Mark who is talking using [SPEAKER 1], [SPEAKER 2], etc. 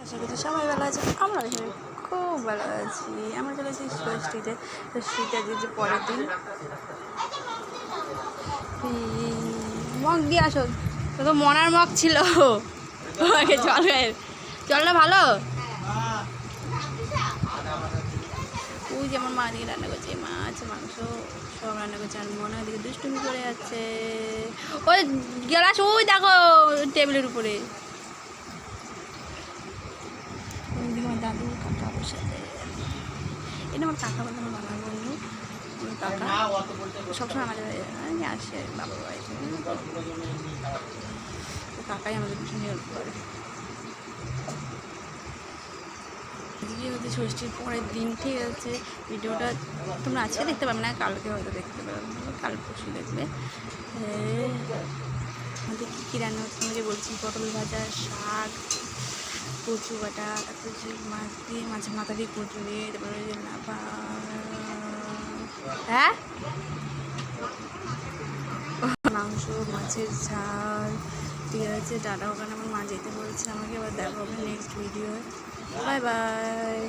[SPEAKER 1] আশা করছি সবাই ভালো আছে, আমরা খুব ভালো আছি। আমরা চলে এসেছি ষষ্ঠীতে। ষষ্ঠীতে যে পরের দিন মগ দিয়ে আসো, তো মনার মগ ছিল তোমাকে জলটা ভালো। ওই যেমন মা দিকে রান্না করছে, মাছ মাংস সব রান্না করছে, আর মনে দিকে দুষ্টুমি করে যাচ্ছে। ওই গ্লাস ওই দেখো টেবিলের উপরে। ওইদিকে আমার দাদু কাকা বসে আছে। এটা আমার কাকা বলতে আমার বাবার বন্ধু। কাকা সবসময় আমাদের বাড়ি আসে, বাবার বাড়িতে। কাকাই আমাদের পিছনে হেল্প করে। আজকে হচ্ছে ষষ্ঠীর পরের দিন, ঠিক আছে। ভিডিওটা তোমরা আজকে দেখতে পাবে না, কালকে হয়তো দেখতে পাবে, কাল পরশু দেখবে। আমাদের কী কী রান্না হচ্ছে তোমাকে বলছি। পটল ভাজা, শাক, কচু বাটা, তারপরে যে মাছ দিয়ে মাছের মাথা দিয়ে কচু দিয়ে, তারপরে যে লাফা, হ্যাঁ মাংস, মাছের ঝাল, ঠিক আছে। টাটা, ওখানে আমার মা যেতে বলছে আমাকে। আবার দেখা হবে নেক্সট ভিডিও। Bye bye.